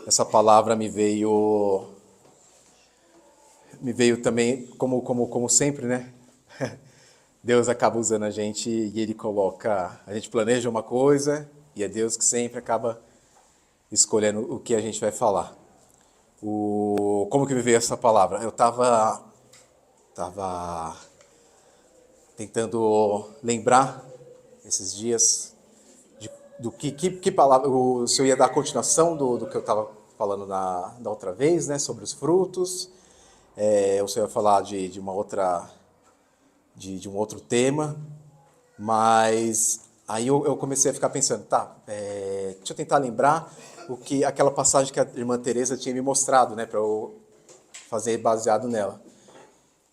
Essa palavra me veio também, como sempre, né? Deus acaba usando a gente e Ele coloca, a gente planeja uma coisa e é Deus que sempre acaba escolhendo o que a gente vai falar. Como que me veio essa palavra? Eu tava tentando lembrar esses dias do que palavra, se eu ia dar continuação do que eu estava falando da outra vez, né, sobre os frutos, ou se eu ia falar de uma outra, de um outro tema, mas aí eu comecei a ficar pensando, tá, deixa eu tentar lembrar aquela passagem que a irmã Teresa tinha me mostrado, né, para eu fazer baseado nela.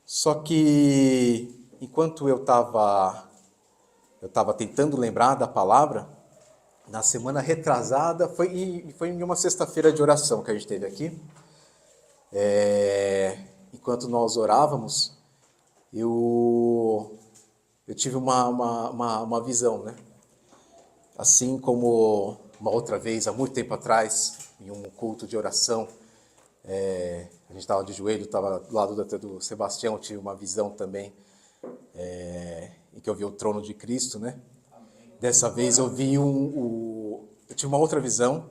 Só que enquanto eu estava tentando lembrar da palavra, na semana retrasada, foi em uma sexta-feira de oração que a gente teve aqui. Enquanto nós orávamos, eu tive uma visão, né? Assim como uma outra vez, há muito tempo atrás, em um culto de oração, a gente estava de joelho, estava do lado do Sebastião, tive uma visão também, em que eu vi o trono de Cristo, né? Dessa vez eu vi eu tive uma outra visão,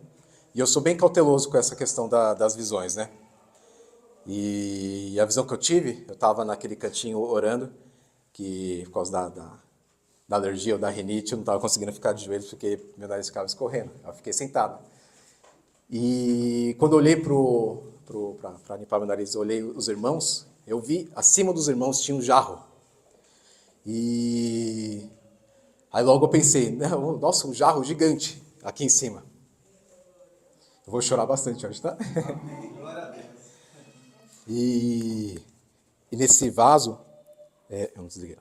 e eu sou bem cauteloso com essa questão das visões, né? E a visão que eu tive, eu estava naquele cantinho orando, que por causa da alergia ou da rinite, eu não estava conseguindo ficar de joelhos porque meu nariz ficava escorrendo. Eu fiquei sentado. E quando eu olhei para limpar meu nariz, eu olhei os irmãos, eu vi acima dos irmãos tinha um jarro. E aí logo eu pensei, nossa, um jarro gigante aqui em cima. Eu vou chorar bastante hoje, tá? Amém. Glória a Deus. E nesse vaso, eu não desliguei.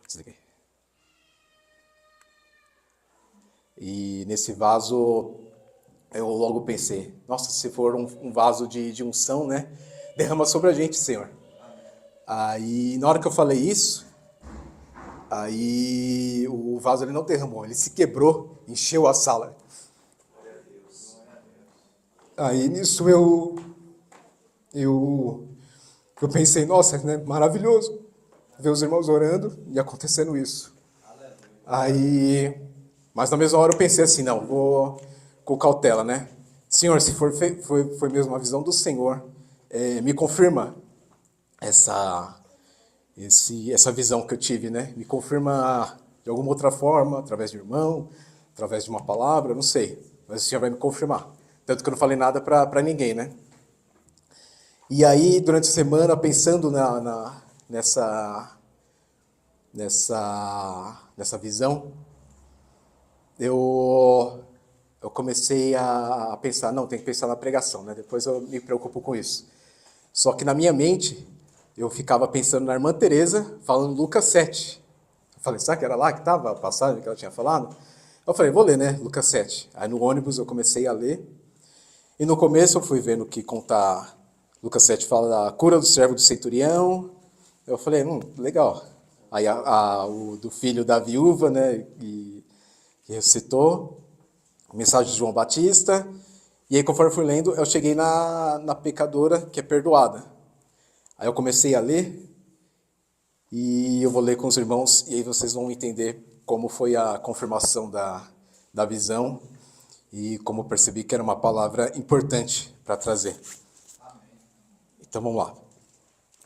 E nesse vaso, eu logo pensei, nossa, se for um vaso de unção, né? Derrama sobre a gente, Senhor. Aí, na hora que eu falei isso, aí o vaso ele não derramou, ele se quebrou, encheu a sala. Aí nisso eu pensei, nossa, né, maravilhoso ver os irmãos orando e acontecendo isso. Aí, mas na mesma hora eu pensei assim, não, vou com cautela, né? Senhor, se foi mesmo a visão do Senhor, me confirma essa essa visão que eu tive, né? Me confirma de alguma outra forma, através de um irmão, através de uma palavra, não sei. Mas o Senhor vai me confirmar. Tanto que eu não falei nada para ninguém, né? E aí, durante a semana, pensando nessa visão, eu comecei a pensar, não, tem que pensar na pregação, né? Depois eu me preocupo com isso. Só que na minha mente, eu ficava pensando na irmã Teresa, falando Lucas 7. Eu falei, será que era lá que estava a passagem que ela tinha falado? Eu falei, vou ler, né? Lucas 7. Aí no ônibus eu comecei a ler. E no começo eu fui vendo que contar Lucas 7 fala da cura do servo do centurião. Eu falei, legal. Aí o do filho da viúva, né? Que ressuscitou. A mensagem de João Batista. E aí, conforme eu fui lendo, eu cheguei na pecadora que é perdoada. Aí eu comecei a ler, e eu vou ler com os irmãos, e aí vocês vão entender como foi a confirmação da visão, e como eu percebi que era uma palavra importante para trazer. Então vamos lá.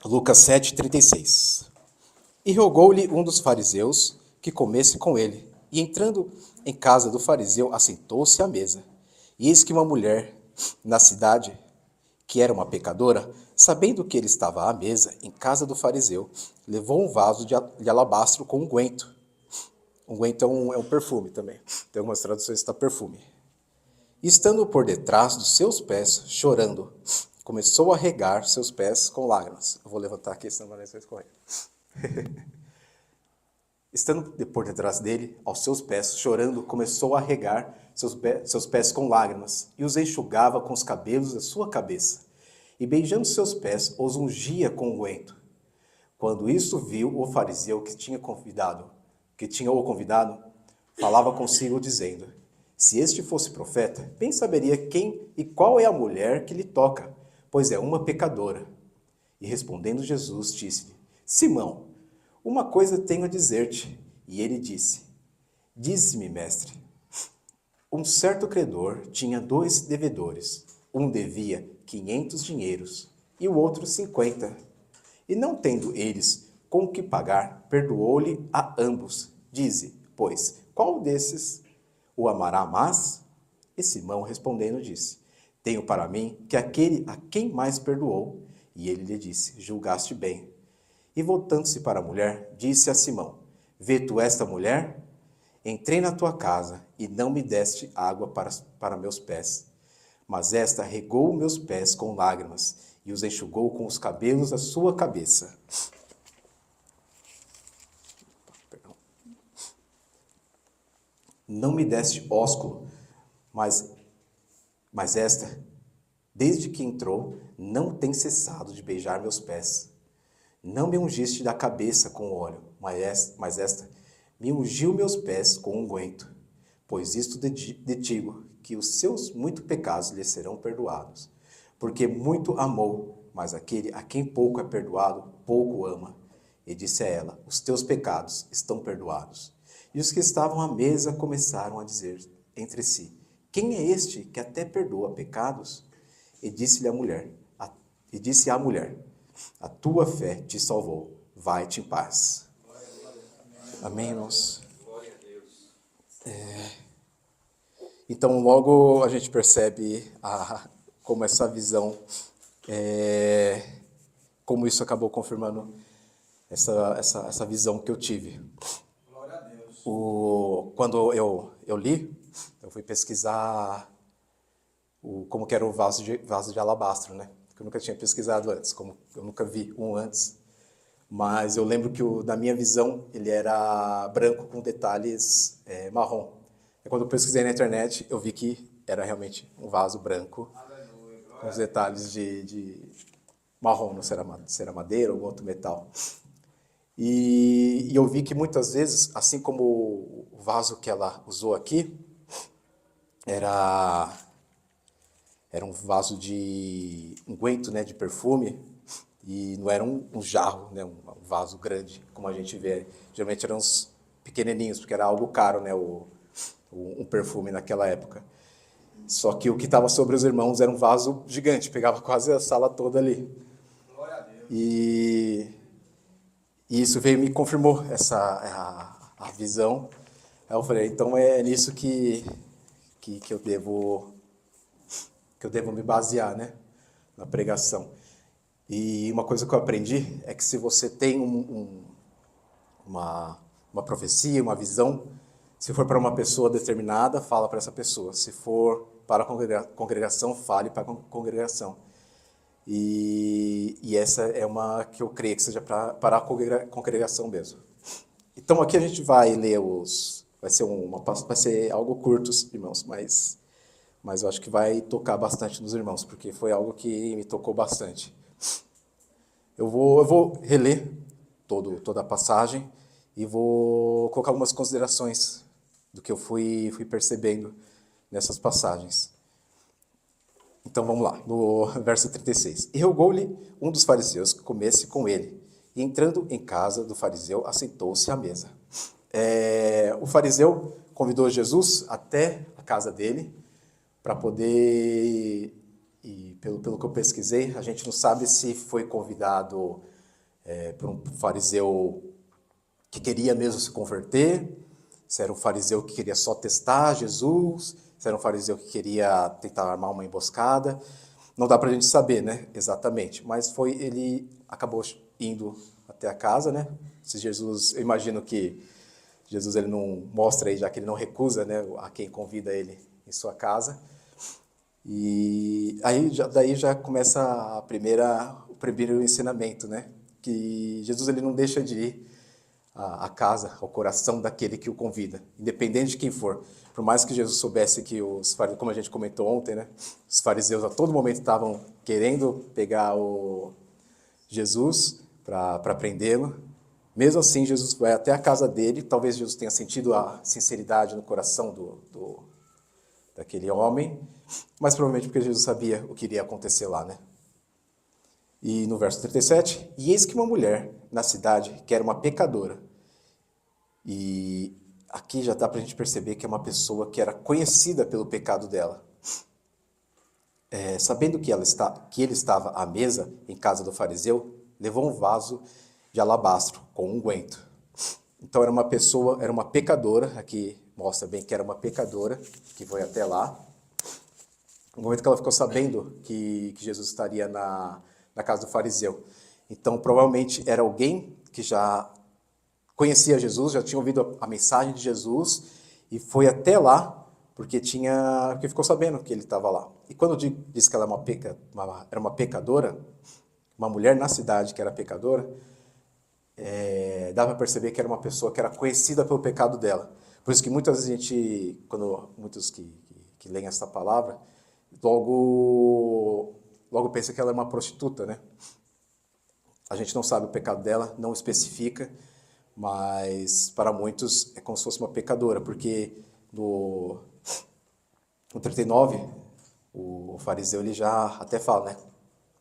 Lucas 7:36. E rogou-lhe um dos fariseus que comesse com ele. E entrando em casa do fariseu, assentou-se à mesa. E eis que uma mulher na cidade, que era uma pecadora, sabendo que ele estava à mesa em casa do fariseu, levou um vaso de alabastro com unguento. Unguento é um perfume também. Tem algumas traduções que está perfume. E estando por detrás dos seus pés, chorando, começou a regar seus pés com lágrimas. Eu vou levantar aqui, senão vai escorrer. Estando por detrás dele, aos seus pés, chorando, começou a regar seus pés com lágrimas, e os enxugava com os cabelos da sua cabeça. E beijando seus pés, os ungia com unguento. Quando isso viu o fariseu que tinha o convidado, falava consigo dizendo, Se este fosse profeta, bem saberia quem e qual é a mulher que lhe toca, pois é uma pecadora. E respondendo Jesus, disse-lhe: Simão, uma coisa tenho a dizer-te. E ele disse: Dize-me, mestre. Um certo credor tinha 2 devedores. Um devia 500 dinheiros e o outro 50. E não tendo eles com o que pagar, perdoou-lhe a ambos. Dize, pois, qual desses o amará mais? E Simão respondendo disse: Tenho para mim que aquele a quem mais perdoou. E ele lhe disse: Julgaste bem. E voltando-se para a mulher, disse a Simão: Vê tu esta mulher? Entrei na tua casa e não me deste água para meus pés, mas esta regou meus pés com lágrimas e os enxugou com os cabelos da sua cabeça. Não me deste ósculo, mas esta, desde que entrou, não tem cessado de beijar meus pés. Não me ungiste da cabeça com óleo, mas esta me ungiu meus pés com unguento. Pois isto te digo, que os seus muitos pecados lhe serão perdoados. Porque muito amou, mas aquele a quem pouco é perdoado, pouco ama. E disse a ela: Os teus pecados estão perdoados. E os que estavam à mesa começaram a dizer entre si: Quem é este que até perdoa pecados? E disse à mulher: A tua fé te salvou. Vai-te em paz. Amém, irmãos? Então, logo a gente percebe como essa visão, como isso acabou confirmando essa visão que eu tive. Glória a Deus. Quando eu li, eu fui pesquisar como que era o vaso de alabastro, né? Que eu nunca tinha pesquisado antes, como eu nunca vi um antes. Mas eu lembro que, na minha visão, ele era branco com detalhes marrom. E quando eu pesquisei na internet, eu vi que era realmente um vaso branco, com os detalhes de marrom, não sei se era madeira ou algum outro metal. E eu vi que muitas vezes, assim como o vaso que ela usou aqui, era um vaso de unguento, né, de perfume, e não era um jarro, né, um vaso grande, como a gente vê. Geralmente eram uns pequenininhos, porque era algo caro, né, um perfume naquela época. Só que o que estava sobre os irmãos era um vaso gigante, pegava quase a sala toda ali. Glória a Deus. E isso veio me confirmou a visão. Aí eu falei, então é nisso que eu devo me basear, né, na pregação. E uma coisa que eu aprendi é que se você tem uma profecia, uma visão, se for para uma pessoa determinada, fala para essa pessoa. Se for para a congregação, fale para a congregação. E essa é uma que eu creio que seja para a congregação mesmo. Então aqui a gente vai ler vai ser algo curto, irmãos, mas eu acho que vai tocar bastante nos irmãos, porque foi algo que me tocou bastante. Eu vou reler toda a passagem e vou colocar algumas considerações do que eu fui percebendo nessas passagens. Então vamos lá, no verso 36. E rogou-lhe um dos fariseus que comesse com ele. E entrando em casa do fariseu, assentou-se à mesa. O fariseu convidou Jesus até a casa dele para poder, e pelo que eu pesquisei, a gente não sabe se foi convidado por um fariseu que queria mesmo se converter, se era um fariseu que queria só testar Jesus, se era um fariseu que queria tentar armar uma emboscada. Não dá para a gente saber, né, exatamente, mas ele acabou indo até a casa, né? Se Jesus, eu imagino que Jesus ele não mostra aí, já que ele não recusa, né, a quem convida ele em sua casa. E aí daí já começa o primeiro ensinamento, né? Que Jesus ele não deixa de ir à casa, ao coração daquele que o convida, independente de quem for. Por mais que Jesus soubesse que como a gente comentou ontem, né? Os fariseus a todo momento estavam querendo pegar o Jesus para prendê-lo. Mesmo assim, Jesus vai até a casa dele. Talvez Jesus tenha sentido a sinceridade no coração daquele homem, mas provavelmente porque Jesus sabia o que iria acontecer lá, né? E no verso 37, e eis que uma mulher na cidade, que era uma pecadora, e aqui já dá para a gente perceber que é uma pessoa que era conhecida pelo pecado dela. Sabendo que ele estava à mesa em casa do fariseu, levou um vaso de alabastro com unguento. Então era uma pessoa, era uma pecadora, aqui mostra bem que era uma pecadora, que foi até lá. No momento que ela ficou sabendo que Jesus estaria na casa do fariseu. Então provavelmente era alguém que já conhecia Jesus, já tinha ouvido a mensagem de Jesus e foi até lá porque ficou sabendo que ele estava lá. E quando diz que ela era uma pecadora, uma mulher na cidade que era pecadora, dava para perceber que era uma pessoa que era conhecida pelo pecado dela. Por isso que muitas vezes muitos que leem essa palavra, logo pensa que ela é uma prostituta, né? A gente não sabe o pecado dela, não especifica, mas para muitos é como se fosse uma pecadora, porque no 39, o fariseu ele já até fala, né?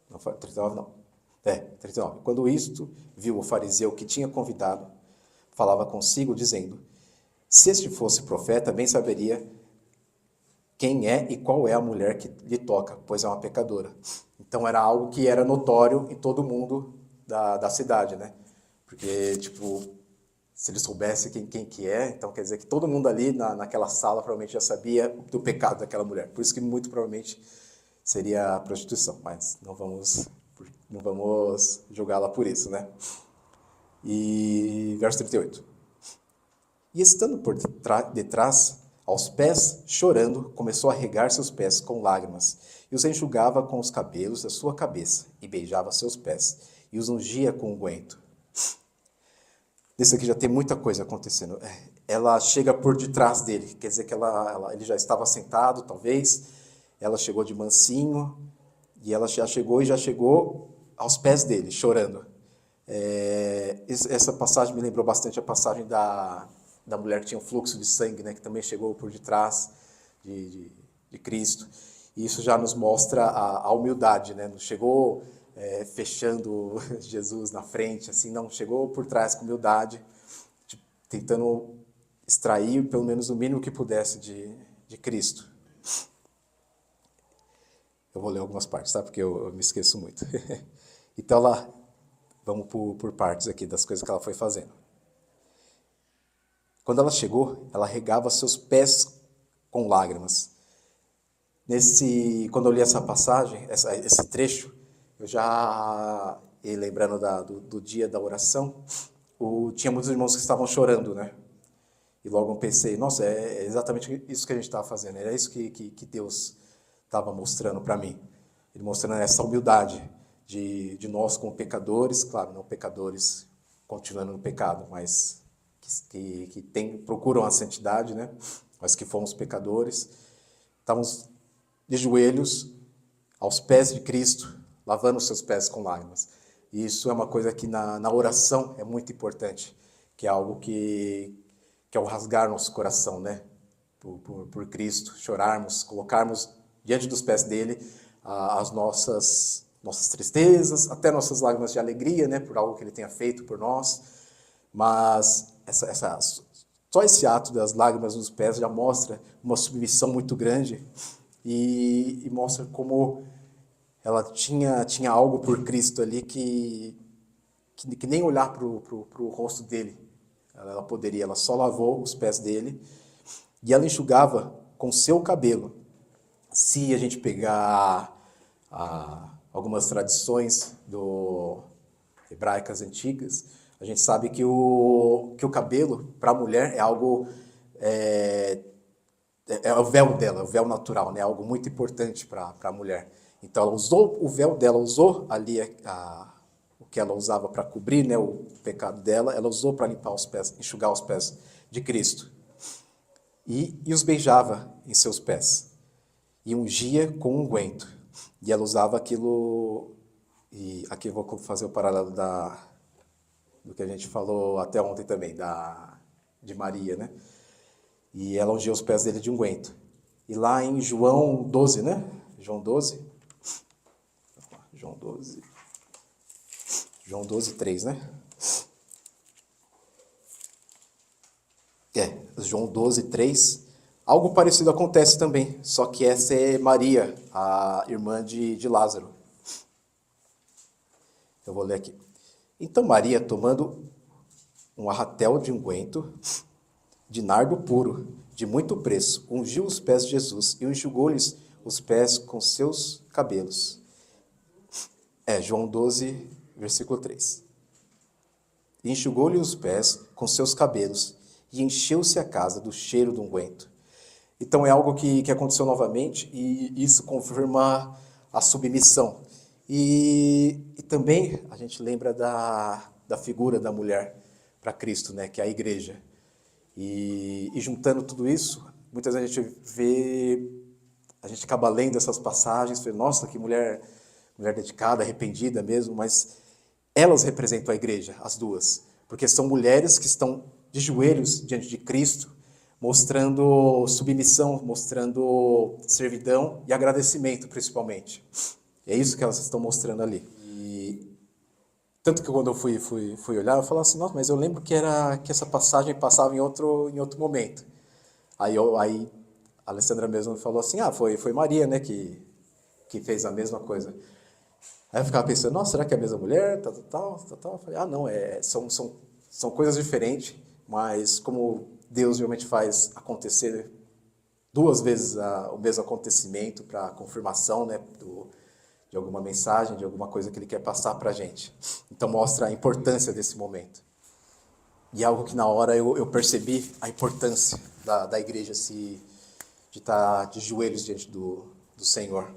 Não, 39 não. 39. Quando isto viu o fariseu que tinha convidado, falava consigo, dizendo, se este fosse profeta, bem saberia quem é e qual é a mulher que lhe toca, pois é uma pecadora. Então era algo que era notório em todo mundo da cidade, né? Porque, se ele soubesse quem que é, então quer dizer que todo mundo ali naquela sala provavelmente já sabia do pecado daquela mulher. Por isso que muito provavelmente seria a prostituição, mas não vamos julgá-la por isso, né? E verso 38. E estando por detrás, aos pés, chorando, começou a regar seus pés com lágrimas, e os enxugava com os cabelos da sua cabeça, e beijava seus pés, e os ungia com unguento. Nesse aqui já tem muita coisa acontecendo. Ela chega por detrás dele, quer dizer que ele já estava sentado, talvez. Ela chegou de mansinho, e ela já chegou aos pés dele, chorando. Essa passagem me lembrou bastante a passagem da mulher que tinha um fluxo de sangue, né, que também chegou por detrás de Cristo. E isso já nos mostra a humildade, né? Não chegou fechando Jesus na frente, assim, não, chegou por trás com humildade, tentando extrair pelo menos o mínimo que pudesse de Cristo. Eu vou ler algumas partes, tá? Porque eu me esqueço muito. Então, vamos por partes aqui das coisas que ela foi fazendo. Quando ela chegou, ela regava seus pés com lágrimas. Quando eu li essa passagem, esse trecho, eu já, lembrando do dia da oração, tinha muitos irmãos que estavam chorando, né? E logo eu pensei, nossa, é exatamente isso que a gente estava fazendo, era isso que Deus estava mostrando para mim. Ele mostrando essa humildade de nós como pecadores, claro, não pecadores continuando no pecado, mas que procuram a santidade, né? Mas que fomos pecadores, estávamos de joelhos aos pés de Cristo, lavando os seus pés com lágrimas. E isso é uma coisa que na oração é muito importante, que é algo que é o rasgar nosso coração, né? Por Cristo, chorarmos, colocarmos diante dos pés dele as nossas tristezas, até nossas lágrimas de alegria, né? Por algo que ele tenha feito por nós. Mas só esse ato das lágrimas nos pés já mostra uma submissão muito grande e mostra como ela tinha algo por Cristo ali que nem olhar para o rosto dele ela poderia. Ela só lavou os pés dele e ela enxugava com seu cabelo. Se a gente pegar algumas tradições hebraicas antigas, a gente sabe que o cabelo para a mulher é algo é o véu dela, o véu natural, né? Algo muito importante para a mulher. Então ela usou o véu dela, usou ali o que ela usava para cobrir, né, o pecado dela, ela usou para limpar os pés, enxugar os pés de Cristo. E os beijava em seus pés. E ungia com unguento. E ela usava aquilo, e aqui eu vou fazer o paralelo do que a gente falou até ontem também, de Maria, né? E ela ungia os pés dele de unguento. E lá em João 12, né? João 12. João 12. João 12, 3, né? João 12, 3. Algo parecido acontece também, só que essa é Maria, a irmã de Lázaro. Eu vou ler aqui. Então Maria, tomando um arratel de unguento de nardo puro, de muito preço, ungiu os pés de Jesus e enxugou-lhes os pés com seus cabelos. João 12, versículo 3. Enxugou-lhe os pés com seus cabelos e encheu-se a casa do cheiro do unguento. Então é algo que aconteceu novamente e isso confirma a submissão. E também a gente lembra da figura da mulher para Cristo, né, que é a igreja. E juntando tudo isso, muitas vezes a gente acaba lendo essas passagens, fala, nossa, que mulher dedicada, arrependida mesmo, mas elas representam a igreja, as duas, porque são mulheres que estão de joelhos diante de Cristo, mostrando submissão, mostrando servidão e agradecimento, principalmente. É isso que elas estão mostrando ali. E tanto que quando eu fui olhar, eu falava assim, nossa, mas eu lembro que essa passagem passava em outro momento. Aí a Alessandra mesmo falou assim, foi Maria, né, que fez a mesma coisa. Aí eu ficava pensando, nossa, será que é a mesma mulher? Tal. Eu falei, não, são coisas diferentes, mas como Deus realmente faz acontecer duas vezes o mesmo acontecimento para confirmação, né, de alguma mensagem, de alguma coisa que Ele quer passar para a gente. Então mostra a importância desse momento. E algo que na hora eu percebi a importância da igreja de estar de joelhos diante do Senhor.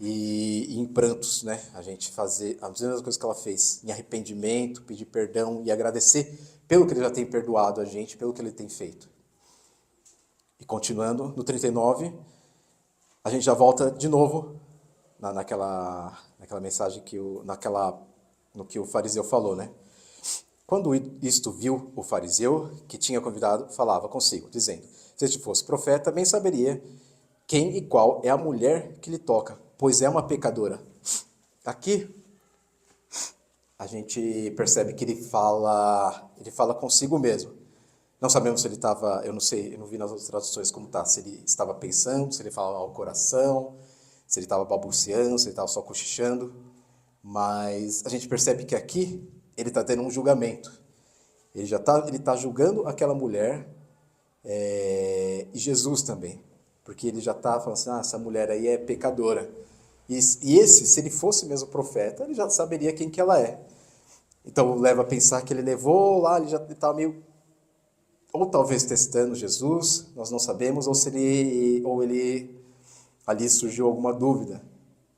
E em prantos, né? A gente fazer as mesmas coisas que ela fez, em arrependimento, pedir perdão e agradecer pelo que Ele já tem perdoado a gente, pelo que Ele tem feito. E continuando, no 39, a gente já volta de novo naquela mensagem no que o fariseu falou, né? Quando isto viu o fariseu que tinha convidado, falava consigo, dizendo, se este fosse profeta, bem saberia quem e qual é a mulher que lhe toca, pois é uma pecadora. Aqui, a gente percebe que ele fala consigo mesmo. Não sabemos se ele estava, eu não sei, eu não vi nas outras traduções como está, se ele estava pensando, se ele falava ao coração, se ele estava balbuciando, se ele estava só cochichando, mas a gente percebe que aqui ele está tendo um julgamento. Ele está julgando aquela mulher e Jesus também, porque ele já está falando assim, essa mulher aí é pecadora. E se ele fosse mesmo profeta, ele já saberia quem que ela é. Então leva a pensar que ele levou lá, ele já estava meio, ou talvez testando Jesus, nós não sabemos, ou ele ali surgiu alguma dúvida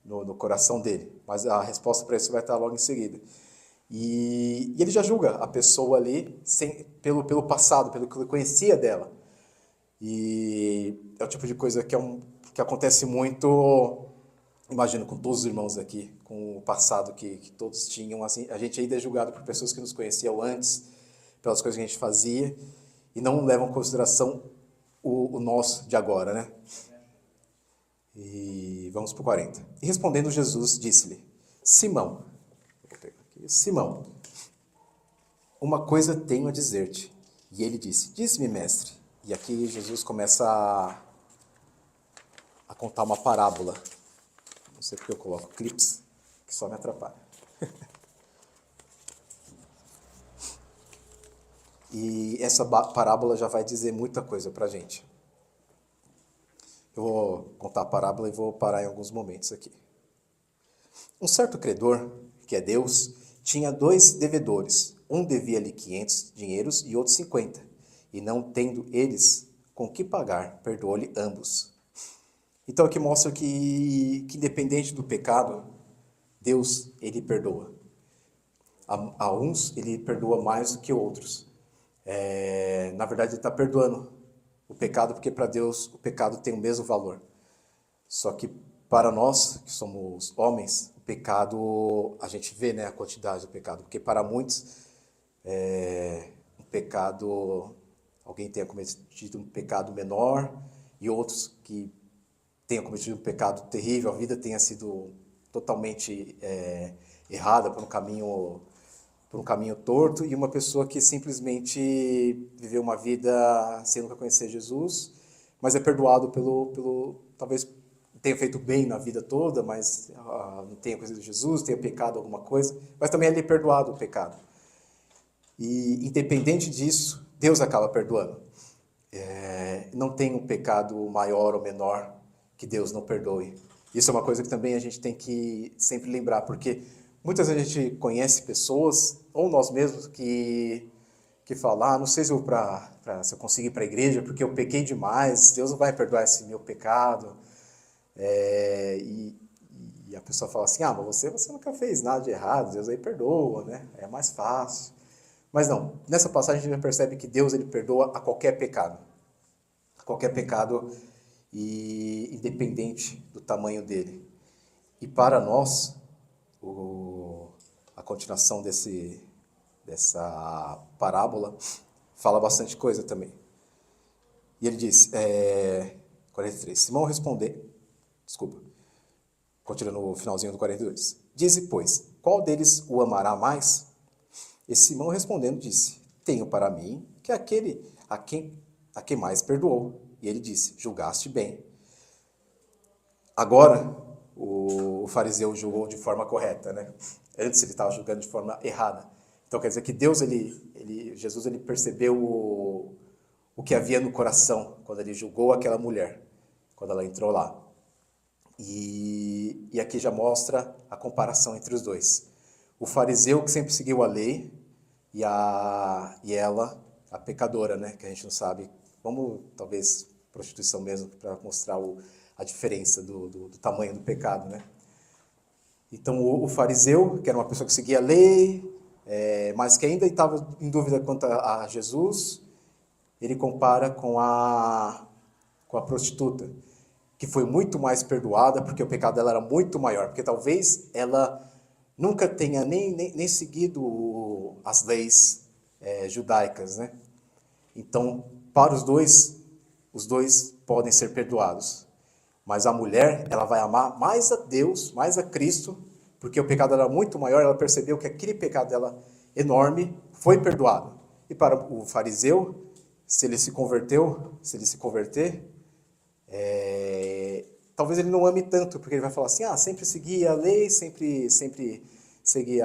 no coração dele. Mas a resposta para isso vai estar logo em seguida. E ele já julga a pessoa ali pelo passado, pelo que ele conhecia dela. E é o tipo de coisa que acontece muito, imagino, com todos os irmãos aqui, com o passado que todos tinham. Assim, a gente ainda é julgado por pessoas que nos conheciam antes, pelas coisas que a gente fazia, e não levam em consideração o nosso de agora, né? E vamos para o 40. E respondendo Jesus, disse-lhe, Simão, Simão, uma coisa tenho a dizer-te. E ele disse, diz-me, mestre. E aqui Jesus começa a contar uma parábola. Não sei porque eu coloco clips, que só me atrapalha. E essa parábola já vai dizer muita coisa para a gente. Eu vou contar a parábola e vou parar em alguns momentos aqui. Um certo credor, que é Deus, tinha 2 devedores. Um devia-lhe 500 dinheiros e outro 50. E não tendo eles com que pagar, perdoou-lhe ambos. Então aqui mostra que independente do pecado, Deus, Ele perdoa. A uns, Ele perdoa mais do que outros. Na verdade, Ele está perdoando o pecado, porque para Deus o pecado tem o mesmo valor. Só que para nós, que somos homens, o pecado, a gente vê, né, a quantidade do pecado. Porque para muitos, um pecado, alguém tenha cometido um pecado menor, e outros que tenham cometido um pecado terrível, a vida tenha sido totalmente errada, por um caminho torto, e uma pessoa que simplesmente viveu uma vida sem nunca conhecer Jesus, mas é perdoado talvez tenha feito bem na vida toda, mas não tenha conhecido Jesus, tenha pecado alguma coisa, mas também ele é perdoado o pecado. E independente disso, Deus acaba perdoando. Não tem um pecado maior ou menor que Deus não perdoe. Isso é uma coisa que também a gente tem que sempre lembrar, porque muitas vezes a gente conhece pessoas, ou nós mesmos, que falam, não sei se se eu conseguir ir para a igreja, porque eu pequei demais, Deus não vai perdoar esse meu pecado. E a pessoa fala assim, mas você nunca fez nada de errado, Deus aí perdoa, né? É mais fácil. Mas não, nessa passagem a gente percebe que Deus ele perdoa a qualquer pecado. A qualquer pecado, e independente do tamanho dele. E para nós, a continuação dessa parábola fala bastante coisa também. E ele diz, 43, Simão continua no finalzinho do 42. Dize, pois, qual deles o amará mais? E Simão respondendo disse, tenho para mim que aquele a quem mais perdoou. E ele disse, julgaste bem. Agora, o fariseu julgou de forma correta, né? Antes ele estava julgando de forma errada. Então quer dizer que Jesus ele percebeu o que havia no coração quando ele julgou aquela mulher, quando ela entrou lá. E aqui já mostra a comparação entre os dois. O fariseu que sempre seguiu a lei e ela, a pecadora, né? Que a gente não sabe. Vamos, talvez, prostituição mesmo, para mostrar a diferença do tamanho do pecado, né? Então, o fariseu, que era uma pessoa que seguia a lei, mas que ainda estava em dúvida quanto a Jesus, ele compara com a prostituta, que foi muito mais perdoada, porque o pecado dela era muito maior, porque talvez ela nunca tenha nem seguido as leis judaicas, né? Então, para os dois podem ser perdoados. Mas a mulher, ela vai amar mais a Deus, mais a Cristo, porque o pecado era muito maior, ela percebeu que aquele pecado dela enorme foi perdoado. E para o fariseu, se ele se converter, talvez ele não ame tanto, porque ele vai falar assim, sempre segui a lei, sempre segui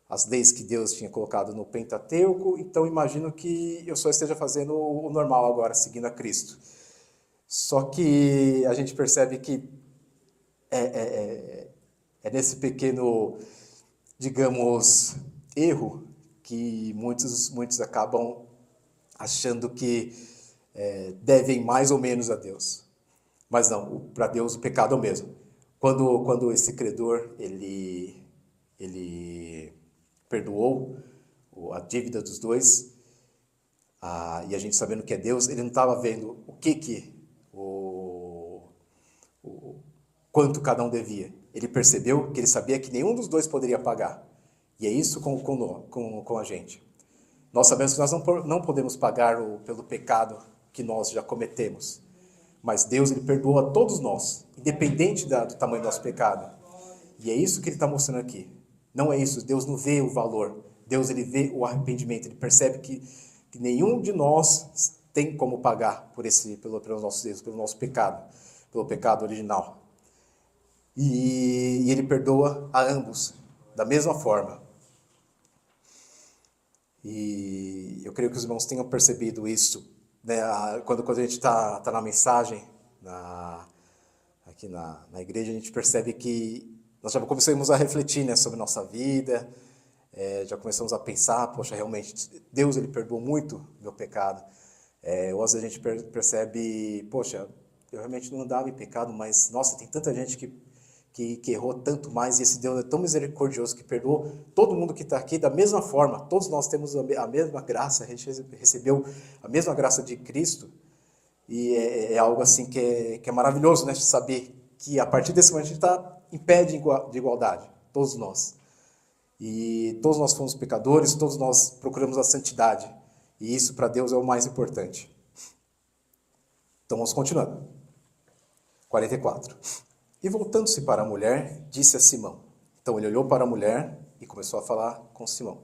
as leis que Deus tinha colocado no Pentateuco, então imagino que eu só esteja fazendo o normal agora, seguindo a Cristo. Só que a gente percebe que é nesse digamos, erro que muitos acabam achando que devem mais ou menos a Deus. Mas não, para Deus o pecado é o mesmo. Quando esse credor ele perdoou a dívida dos dois, e a gente sabendo que é Deus, ele não estava vendo quanto cada um devia. Ele percebeu que ele sabia que nenhum dos dois poderia pagar. E é isso com a gente. Nós sabemos que nós não podemos pagar pelo pecado que nós já cometemos. Mas Deus ele perdoa a todos nós, independente do tamanho do nosso pecado. E é isso que ele está mostrando aqui. Não é isso, Deus não vê o valor. Deus ele vê o arrependimento, ele percebe que nenhum de nós tem como pagar pelos nossos erros, pelo nosso pecado, pelo pecado original. E ele perdoa a ambos, da mesma forma. E eu creio que os irmãos tenham percebido isso, né? Quando a gente está na mensagem, aqui na igreja, a gente percebe que nós já começamos a refletir, né, sobre nossa vida, já começamos a pensar, poxa, realmente, Deus ele perdoou muito meu pecado. Ou às vezes a gente percebe, poxa, eu realmente não andava em pecado, mas, nossa, tem tanta gente que errou tanto mais, e esse Deus é tão misericordioso que perdoou todo mundo que está aqui da mesma forma. Todos nós temos a mesma graça, a gente recebeu a mesma graça de Cristo, e é algo assim que é maravilhoso, né, de saber que a partir desse momento a gente está em pé de igualdade, todos nós. E todos nós fomos pecadores, todos nós procuramos a santidade, e isso para Deus é o mais importante. Então vamos continuando. 44. E voltando-se para a mulher, disse a Simão. Então ele olhou para a mulher e começou a falar com Simão.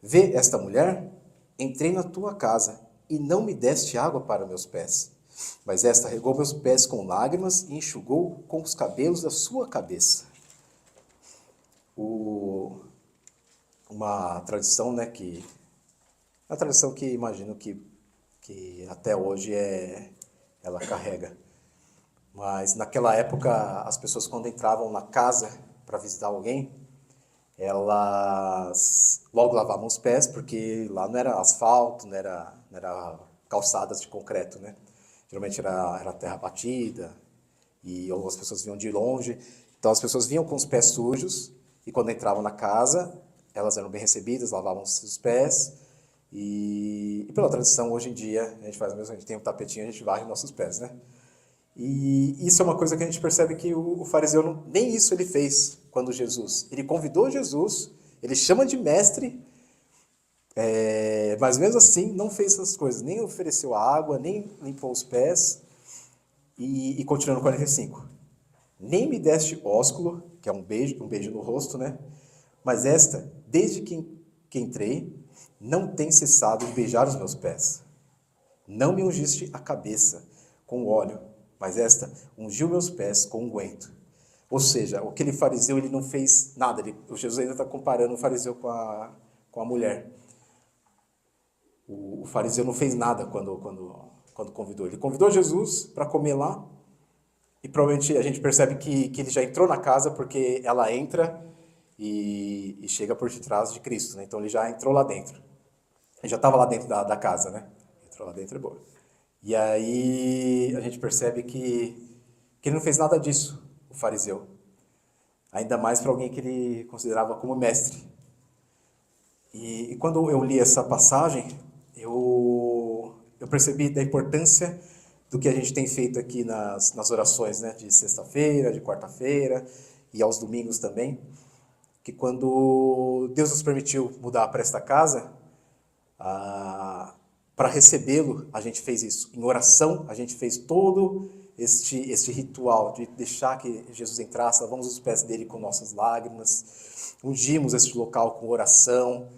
Vê esta mulher? Entrei na tua casa e não me deste água para meus pés. Mas esta regou meus pés com lágrimas e enxugou com os cabelos da sua cabeça. Uma tradição, né, uma tradição que imagino que até hoje ela carrega. Mas naquela época, as pessoas quando entravam na casa para visitar alguém, elas logo lavavam os pés, porque lá não era asfalto, não era calçadas de concreto, né? Geralmente era terra batida, e algumas pessoas vinham de longe. Então as pessoas vinham com os pés sujos, e quando entravam na casa, elas eram bem recebidas, lavavam os pés, e pela tradição, hoje em dia, a gente faz o mesmo, a gente tem um tapetinho, a gente varre nossos pés, né? E isso é uma coisa que a gente percebe que o fariseu, nem isso ele fez quando ele convidou Jesus, ele chama de mestre, mas mesmo assim não fez essas coisas, nem ofereceu água, nem limpou os pés, e continuando 45. Nem me deste ósculo, que é um beijo no rosto, né? Mas esta, desde que entrei, não tem cessado de beijar os meus pés. Não me ungiste a cabeça com óleo, mas esta ungiu meus pés com unguento. Ou seja, aquele fariseu ele não fez nada. O Jesus ainda está comparando o fariseu com a mulher. O fariseu não fez nada quando convidou. Ele convidou Jesus para comer lá, e provavelmente a gente percebe que ele já entrou na casa, porque ela entra e chega por detrás de Cristo, né? Então ele já entrou lá dentro. Ele já estava lá dentro da casa, né? Entrou lá dentro, é boa. E aí a gente percebe que ele não fez nada disso, o fariseu. Ainda mais para alguém que ele considerava como mestre. E quando eu li essa passagem, eu percebi da importância do que a gente tem feito aqui nas orações, né? De sexta-feira, de quarta-feira e aos domingos também. Que quando Deus nos permitiu mudar para esta casa, para recebê-lo, a gente fez isso. Em oração, a gente fez todo este ritual de deixar que Jesus entrasse, lavamos os pés dele com nossas lágrimas, ungimos este local com oração,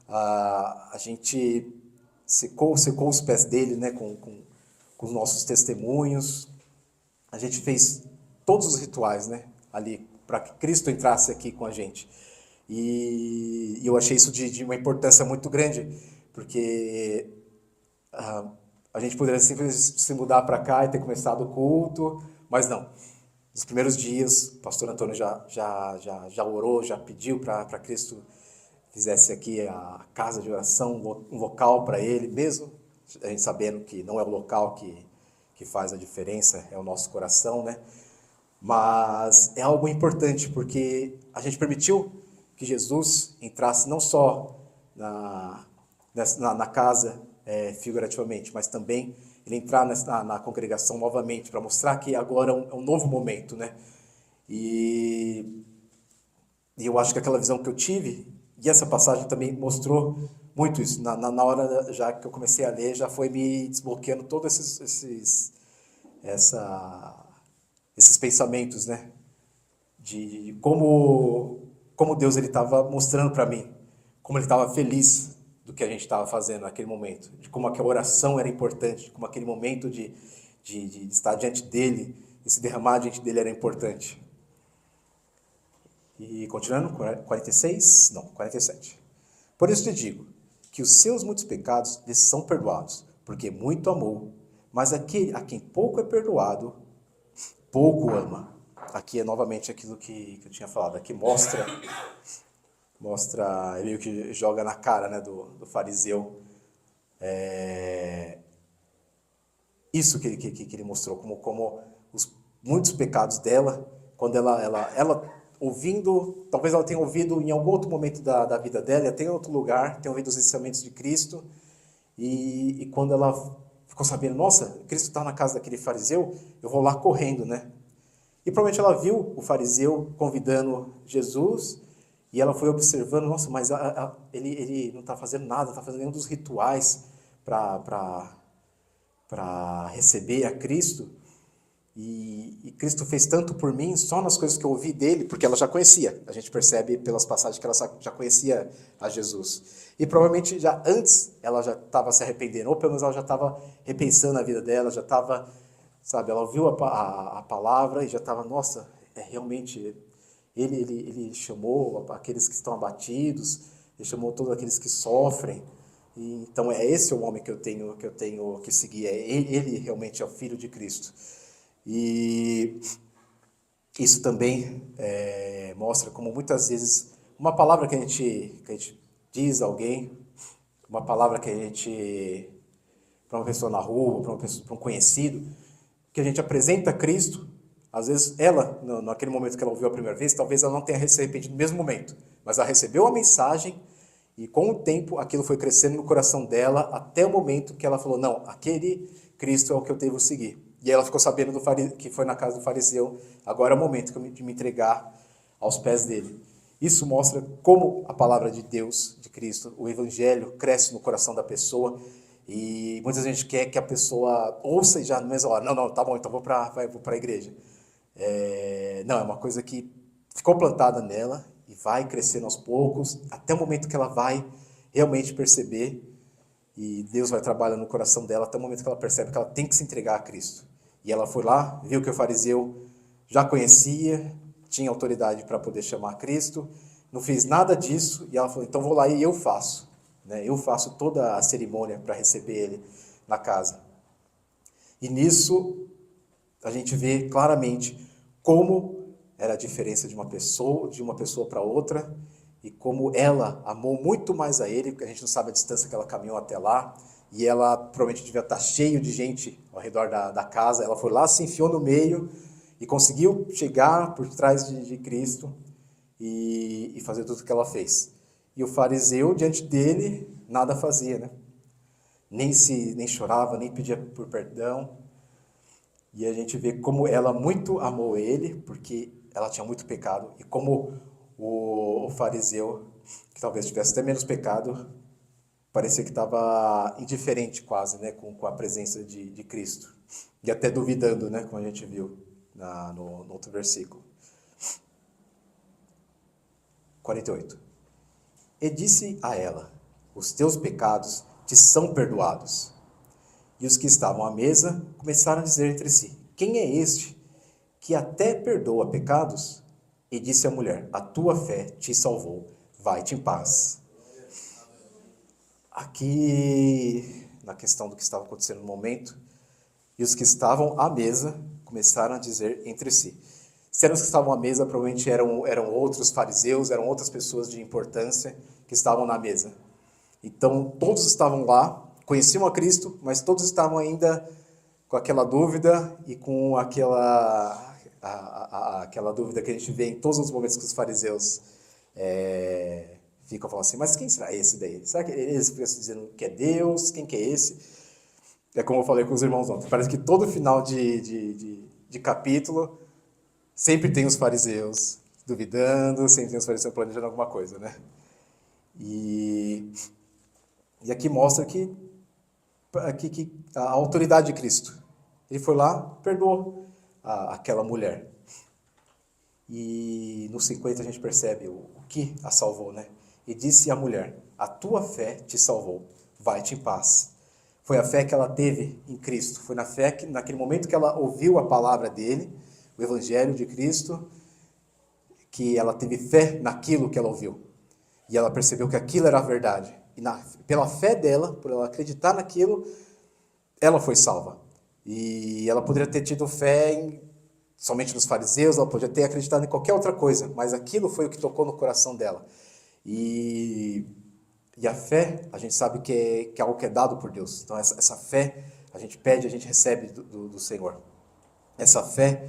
a gente secou os pés dele, né, com os nossos testemunhos. A gente fez todos os rituais, né, ali, para que Cristo entrasse aqui com a gente. E eu achei isso de uma importância muito grande, porque a gente poderia simplesmente se mudar para cá e ter começado o culto, mas não. Nos primeiros dias, o pastor Antônio já orou, já pediu para Cristo fizesse aqui a casa de oração, um local para ele, mesmo a gente sabendo que não é o local que faz a diferença, é o nosso coração, né? Mas é algo importante, porque a gente permitiu que Jesus entrasse não só na casa figurativamente, mas também ele entrar na congregação novamente, para mostrar que agora é um novo momento, né? E eu acho que aquela visão que eu tive, e essa passagem também mostrou muito isso, na hora já que eu comecei a ler, já foi me desbloqueando todos esses pensamentos, né? De como Deus ele estava mostrando para mim, como ele estava feliz do que a gente estava fazendo naquele momento, de como aquela oração era importante, de como aquele momento de estar diante dele, de se derramar diante dele era importante. E continuando, 46? Não, 47. Por isso te digo, que os seus muitos pecados lhes são perdoados, porque muito amou, mas aquele a quem pouco é perdoado, pouco ama. Aqui é novamente aquilo que eu tinha falado, aqui mostra, meio que joga na cara, né, do fariseu, isso que ele mostrou, como os muitos pecados dela, quando ela ouvindo, talvez ela tenha ouvido em algum outro momento da vida dela, até em outro lugar, tenha ouvido os ensinamentos de Cristo, e quando ela ficou sabendo, nossa, Cristo está na casa daquele fariseu, eu vou lá correndo, né? E provavelmente ela viu o fariseu convidando Jesus, e ela foi observando, nossa, mas ele não está fazendo nada, não está fazendo nenhum dos rituais para para receber a Cristo, e Cristo fez tanto por mim só nas coisas que eu ouvi dele, porque ela já conhecia. A gente percebe pelas passagens que ela já conhecia a Jesus. E provavelmente já antes ela já estava se arrependendo, ou pelo menos ela já estava repensando a vida dela, já estava, sabe, ela ouviu a palavra e já estava, nossa, realmente, ele chamou aqueles que estão abatidos, ele chamou todos aqueles que sofrem. E, então é esse o homem que eu tenho que seguir, ele realmente é o Filho de Cristo. E isso também mostra como muitas vezes uma palavra que a gente diz a alguém, uma palavra que a gente, para uma pessoa na rua, para um conhecido, que a gente apresenta a Cristo, às vezes ela, naquele momento que ela ouviu a primeira vez, talvez ela não tenha se arrependido no mesmo momento, mas ela recebeu a mensagem e com o tempo aquilo foi crescendo no coração dela até o momento que ela falou, não, aquele Cristo é o que eu devo seguir. E ela ficou sabendo que foi na casa do fariseu, agora é o momento de me entregar aos pés dele. Isso mostra como a palavra de Deus, de Cristo, o Evangelho, cresce no coração da pessoa. E muita gente quer que a pessoa ouça e já na mesma hora, não, tá bom, então vou para a igreja. Não, é uma coisa que ficou plantada nela e vai crescendo aos poucos, até o momento que ela vai realmente perceber, e Deus vai trabalhando no coração dela até o momento que ela percebe que ela tem que se entregar a Cristo. E ela foi lá, viu que o fariseu já conhecia, tinha autoridade para poder chamar Cristo, não fez nada disso, e ela falou, então vou lá e eu faço. Eu faço toda a cerimônia para receber ele na casa. E nisso a gente vê claramente como era a diferença de uma pessoa para outra, e como ela amou muito mais a ele, porque a gente não sabe a distância que ela caminhou até lá, e ela provavelmente devia estar cheio de gente ao redor da casa, ela foi lá, se enfiou no meio, e conseguiu chegar por trás de Cristo, e fazer tudo o que ela fez. E o fariseu, diante dele, nada fazia, né? Nem chorava, nem pedia por perdão. E a gente vê como ela muito amou ele, porque ela tinha muito pecado, e como o fariseu, que talvez tivesse até menos pecado, parecia que estava indiferente quase, né, com a presença de Cristo. E até duvidando, né, como a gente viu no outro versículo. 48. E disse a ela, os teus pecados te são perdoados. E os que estavam à mesa começaram a dizer entre si, quem é este que até perdoa pecados? E disse a mulher, a tua fé te salvou, vai-te em paz. Aqui, na questão do que estava acontecendo no momento, e os que estavam à mesa começaram a dizer entre si. Se eram os que estavam à mesa, provavelmente eram outros fariseus, eram outras pessoas de importância que estavam na mesa. Então, todos estavam lá, conheciam a Cristo, mas todos estavam ainda com aquela dúvida e com aquela dúvida que a gente vê em todos os momentos que os fariseus ficam falando assim, mas quem será esse daí? Será que eles ficam dizendo que é Deus? Quem que é esse? É como eu falei com os irmãos ontem, parece que todo final de capítulo sempre tem os fariseus duvidando, sempre tem os fariseus planejando alguma coisa, né? E aqui mostra que a autoridade de Cristo. Ele foi lá, perdoou aquela mulher. E no 50 a gente percebe o que a salvou, né? E disse à mulher, a tua fé te salvou, vai-te em paz. Foi a fé que ela teve em Cristo, foi na fé que, naquele momento que ela ouviu a palavra dele, o Evangelho de Cristo, que ela teve fé naquilo que ela ouviu. E ela percebeu que aquilo era a verdade. E pela fé dela, por ela acreditar naquilo, ela foi salva. E ela poderia ter tido fé somente nos fariseus, ela poderia ter acreditado em qualquer outra coisa, mas aquilo foi o que tocou no coração dela. E a fé, a gente sabe que é algo que é dado por Deus. Então essa fé, a gente pede, a gente recebe do Senhor. Essa fé,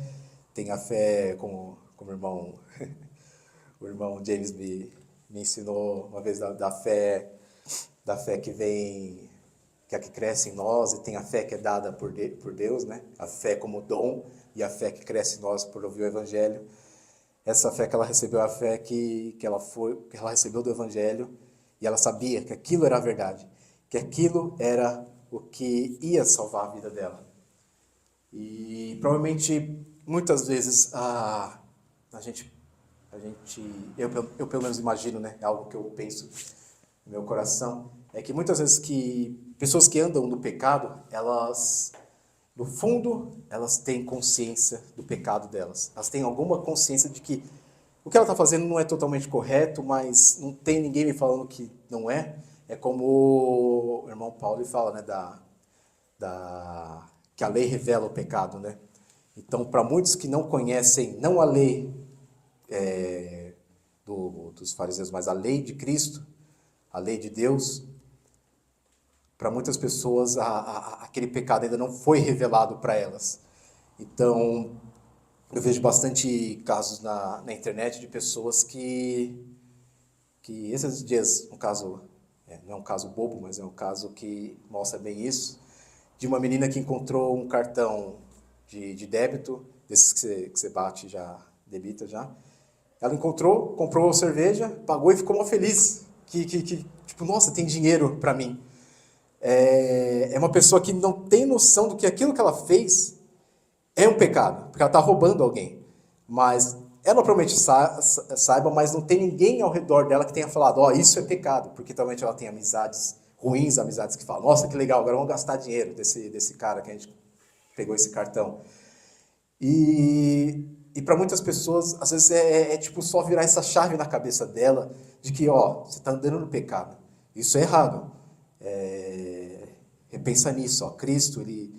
tem a fé, como o irmão James me ensinou uma vez da fé que vem, que é a que cresce em nós, e tem a fé que é dada por Deus, né? A fé como dom, e a fé que cresce em nós por ouvir o Evangelho. Essa fé que ela recebeu, a fé que ela recebeu do Evangelho, e ela sabia que aquilo era a verdade, que aquilo era o que ia salvar a vida dela. E provavelmente, muitas vezes, a gente, eu pelo menos imagino, né, é algo que eu penso no meu coração, é que muitas vezes que pessoas que andam no pecado, elas, no fundo, elas têm consciência do pecado delas. Elas têm alguma consciência de que o que ela está fazendo não é totalmente correto, mas não tem ninguém me falando que não é. É como o irmão Paulo fala, né, que a lei revela o pecado, né? Então, para muitos que não conhecem, não a lei dos fariseus, mas a lei de Cristo, a lei de Deus, para muitas pessoas aquele pecado ainda não foi revelado para elas. Então, eu vejo bastante casos na internet de pessoas que esses dias, um caso, não é um caso bobo, mas é um caso que mostra bem isso, de uma menina que encontrou um cartão de débito, desses que você bate já, debita já. Ela encontrou, comprou cerveja, pagou e ficou mó feliz. Tipo, nossa, tem dinheiro para mim. É uma pessoa que não tem noção do que aquilo que ela fez é um pecado, porque ela está roubando alguém. Mas ela provavelmente saiba, mas não tem ninguém ao redor dela que tenha falado, isso é pecado, porque talvez ela tenha amizades ruins, amizades que falam, nossa, que legal, agora vamos gastar dinheiro desse cara que a gente pegou esse cartão. E para muitas pessoas, às vezes tipo só virar essa chave na cabeça dela de que, você está andando no pecado. Isso é errado. Repensa nisso, Cristo, ele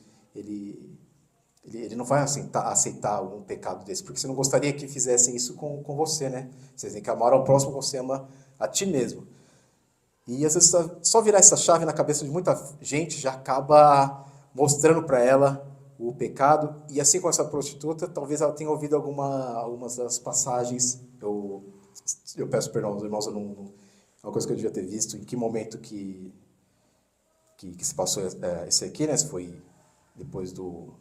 não vai aceitar um pecado desse, porque você não gostaria que fizessem isso com você, né? Você tem que amar ao próximo, você ama a ti mesmo. E às vezes só virar essa chave na cabeça de muita gente já acaba mostrando para ela o pecado. E assim como essa prostituta, talvez ela tenha ouvido algumas das passagens. Eu peço perdão aos irmãos, é uma coisa que eu devia ter visto, em que momento que se passou esse aqui, né? Se foi depois do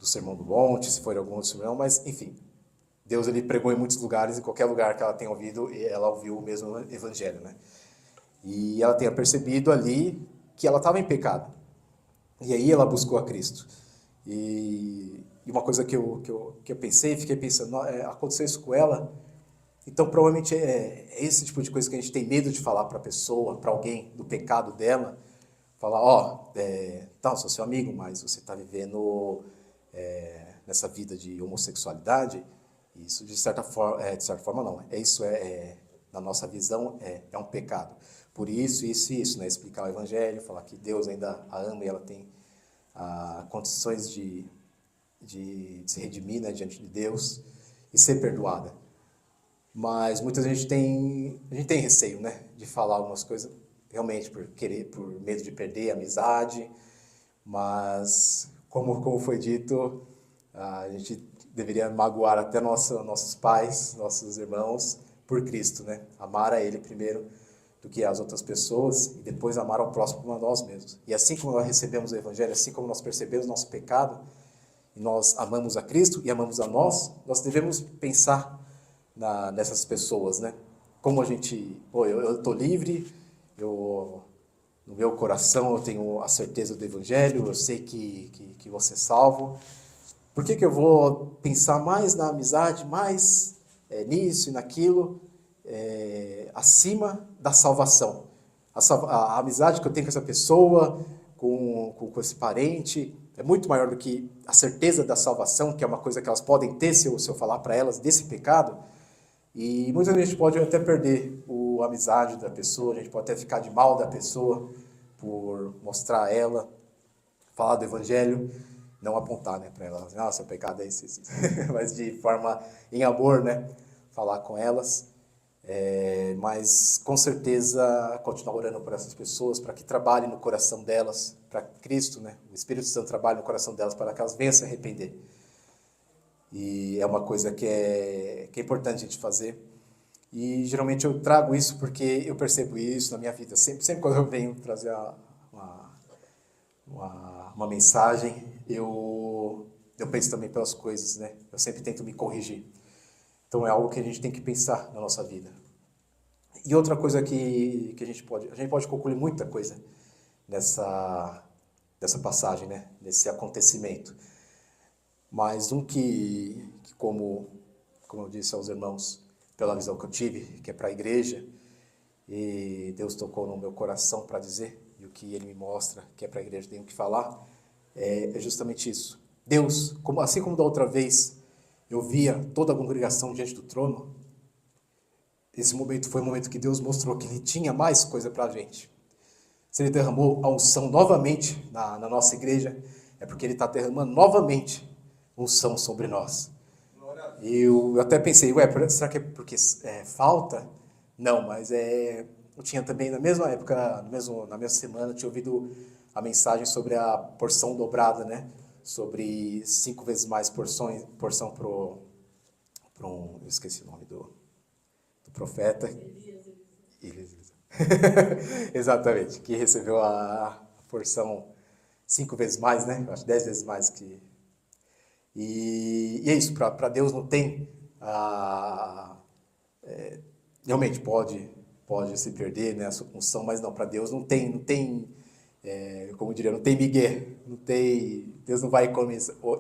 Sermão do Monte, se foi algum outro sermão, mas enfim. Deus ele pregou em muitos lugares, em qualquer lugar que ela tenha ouvido, ela ouviu o mesmo evangelho, né? E ela tenha percebido ali que ela estava em pecado. E aí ela buscou a Cristo. E uma coisa que eu pensei, fiquei pensando, aconteceu isso com ela, então provavelmente é esse tipo de coisa que a gente tem medo de falar para a pessoa, para alguém, do pecado dela. Falar, sou seu amigo, mas você está vivendo nessa vida de homossexualidade, isso de certa forma não, na nossa visão é um pecado. Por isso, né? Explicar o evangelho, falar que Deus ainda a ama e ela tem condições de se redimir, né, diante de Deus e ser perdoada. Mas muita gente tem receio, né, de falar algumas coisas, realmente por medo de perder a amizade, mas como foi dito, a gente deveria magoar até nossos pais, nossos irmãos, por Cristo, né? Amar a Ele primeiro do que as outras pessoas e depois amar ao próximo como a nós mesmos. E assim como nós recebemos o Evangelho, assim como nós percebemos nosso pecado, e nós amamos a Cristo e amamos a nós devemos pensar nessas pessoas, né? Como a gente, eu estou livre, no meu coração eu tenho a certeza do Evangelho, eu sei que vou ser salvo. Por que eu vou pensar mais na amizade, mais nisso e naquilo, acima da salvação? A amizade que eu tenho com essa pessoa, com esse parente, é muito maior do que a certeza da salvação, que é uma coisa que elas podem ter se eu falar para elas desse pecado. E muitas vezes a gente pode até perder a amizade da pessoa, a gente pode até ficar de mal da pessoa por mostrar a ela, falar do Evangelho, não apontar, né, para elas, seu pecado é esse, mas de forma em amor, né, falar com elas. Mas com certeza continuar orando por essas pessoas, para que trabalhem no coração delas, para Cristo, né, o Espírito Santo trabalhe no coração delas, para que elas venham se arrepender. E é uma coisa que é importante a gente fazer. E geralmente eu trago isso porque eu percebo isso na minha vida. Sempre quando eu venho trazer uma mensagem, eu penso também pelas coisas, né? Eu sempre tento me corrigir. Então é algo que a gente tem que pensar na nossa vida. E outra coisa que a gente pode concluir muita coisa, nessa passagem, né? Nesse acontecimento. Mas como eu disse aos irmãos, pela visão que eu tive, que é para a igreja, e Deus tocou no meu coração para dizer, e o que Ele me mostra, que é para a igreja, tenho que falar, é justamente isso. Deus, assim como da outra vez, eu via toda a congregação diante do trono, esse momento foi o momento que Deus mostrou que Ele tinha mais coisa para a gente. Se Ele derramou a unção novamente na nossa igreja, é porque Ele está derramando novamente unção sobre nós. Eu até pensei, será que é porque falta? Não, mas eu tinha também, na mesma época, na mesma semana, eu tinha ouvido a mensagem sobre a porção dobrada, né? Sobre 5 vezes mais porção eu esqueci o nome do profeta. Elias. Exatamente, que recebeu a porção 5 vezes mais, né? Eu acho 10 vezes mais que... E é isso, para Deus não tem... realmente pode se perder, né, a sua função, mas não, para Deus não tem como eu diria, não tem migué, Deus não vai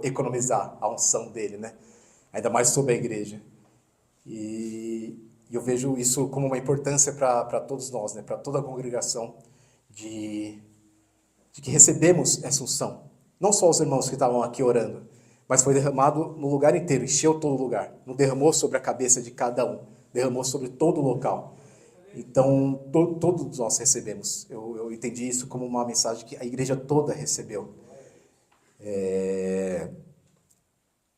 economizar a unção dele, né? Ainda mais sobre a igreja. E eu vejo isso como uma importância para todos nós, né? Para toda a congregação, de que recebemos essa unção. Não só os irmãos que estavam aqui orando, mas foi derramado no lugar inteiro, encheu todo o lugar. Não derramou sobre a cabeça de cada um, derramou sobre todo o local. Então, todos nós recebemos. Eu entendi isso como uma mensagem que a igreja toda recebeu. E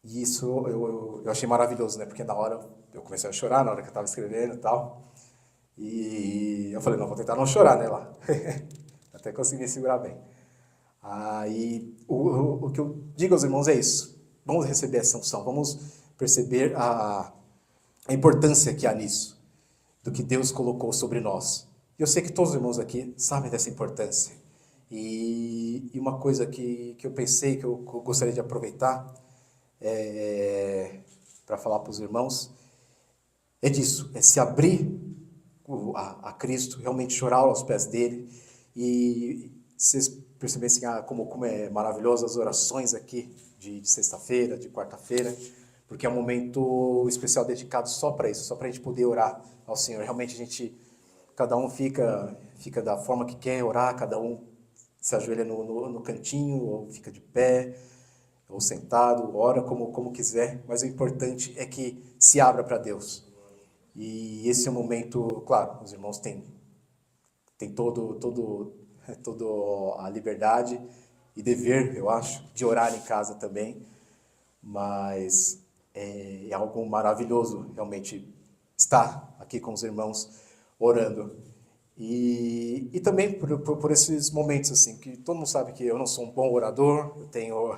isso eu achei maravilhoso, né? Porque na hora eu comecei a chorar, na hora que eu estava escrevendo e tal. E eu falei, não, vou tentar não chorar, né, lá. Até consegui me segurar bem. Aí, o que eu digo aos irmãos é isso. Vamos receber essa unção, vamos perceber a importância que há nisso, do que Deus colocou sobre nós. Eu sei que todos os irmãos aqui sabem dessa importância. E uma coisa que eu pensei, que eu gostaria de aproveitar para falar para os irmãos, é disso, é se abrir a Cristo, realmente chorar aos pés dele. E vocês percebessem como é maravilhoso as orações aqui de sexta-feira, de quarta-feira, porque é um momento especial dedicado só para isso, só para a gente poder orar ao Senhor. Realmente cada um fica da forma que quer orar, cada um se ajoelha no cantinho, ou fica de pé, ou sentado, ora como quiser, mas o importante é que se abra para Deus. E esse é um momento, claro, os irmãos têm toda a liberdade e dever, eu acho, de orar em casa também, mas é algo maravilhoso realmente estar aqui com os irmãos orando. E também por esses momentos, assim, que todo mundo sabe que eu não sou um bom orador, eu tenho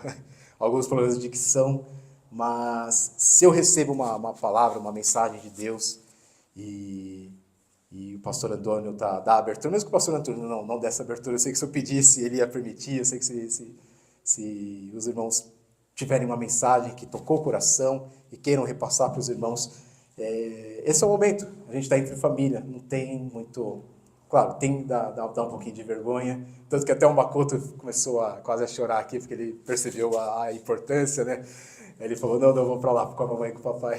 alguns problemas de dicção, mas se eu recebo uma palavra, uma mensagem de Deus, e o pastor Antônio dá abertura, mesmo que o pastor Antônio não desse abertura, eu sei que se eu pedisse, ele ia permitir, eu sei que se os irmãos tiverem uma mensagem que tocou o coração e queiram repassar para os irmãos, esse é o momento, a gente está entre família, não tem muito... Claro, dá um pouquinho de vergonha, tanto que até o Makoto começou quase a chorar aqui, porque ele percebeu a importância, né? Ele falou, não, eu vou para lá com a mamãe e com o papai.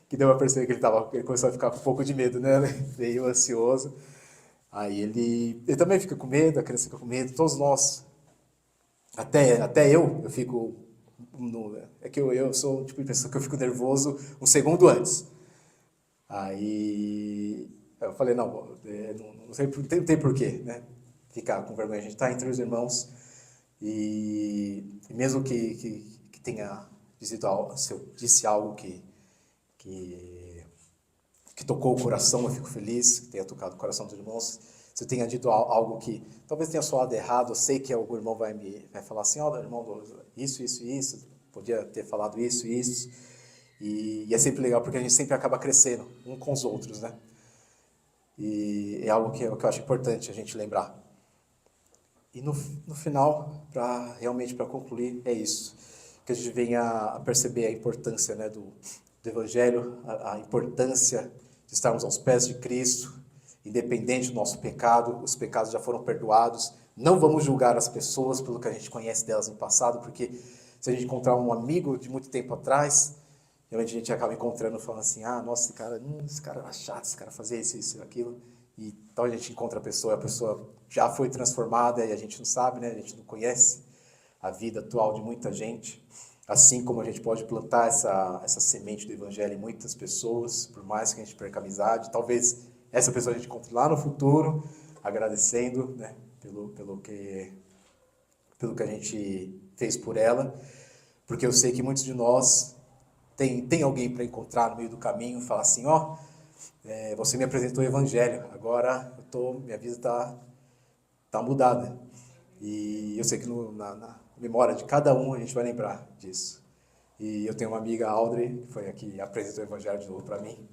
Que deu a perceber que ele começou a ficar com um pouco de medo, né? Meio ansioso. Aí ele também fica com medo, a criança fica com medo, todos nós. Até eu fico... é que eu sou o tipo de pessoa que eu fico nervoso um segundo antes. Aí eu falei, não tem porquê, né? Ficar com vergonha. A gente está entre os irmãos e mesmo que tenha dito algo, se eu disse algo que tocou o coração, eu fico feliz que tenha tocado o coração dos irmãos. Se eu tenha dito algo que talvez tenha soado errado, eu sei que algum irmão vai falar assim, irmão, isso, podia ter falado isso. E é sempre legal, porque a gente sempre acaba crescendo, um com os outros, né? E é algo que eu acho importante a gente lembrar. E no final, realmente para concluir, é isso. Que a gente venha a perceber a importância, né, do Evangelho, a importância de estarmos aos pés de Cristo independente do nosso pecado, os pecados já foram perdoados. Não vamos julgar as pessoas pelo que a gente conhece delas no passado, porque se a gente encontrar um amigo de muito tempo atrás, realmente a gente acaba encontrando falando assim, ah, nossa, esse cara era chato, esse cara fazia isso, aquilo. E então a gente encontra a pessoa já foi transformada e a gente não sabe, né? A gente não conhece a vida atual de muita gente. Assim como a gente pode plantar essa semente do Evangelho em muitas pessoas, por mais que a gente perca a amizade, talvez essa pessoa a gente encontre lá no futuro, agradecendo, né, pelo que a gente fez por ela, porque eu sei que muitos de nós tem alguém para encontrar no meio do caminho, falar assim, ó, você me apresentou o Evangelho, agora minha vida tá mudada. E eu sei que na memória de cada um a gente vai lembrar disso. E eu tenho uma amiga, Audrey, que foi a que apresentou o Evangelho de novo para mim,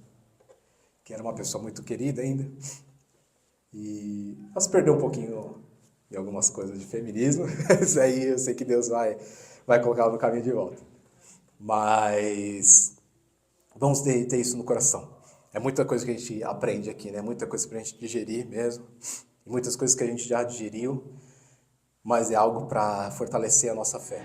que era uma pessoa muito querida ainda. E ela se perdeu um pouquinho em algumas coisas de feminismo. Isso aí eu sei que Deus vai colocar ela no caminho de volta. Mas vamos ter isso no coração. É muita coisa que a gente aprende aqui, né? Muita coisa para a gente digerir mesmo. E muitas coisas que a gente já digeriu, mas é algo para fortalecer a nossa fé.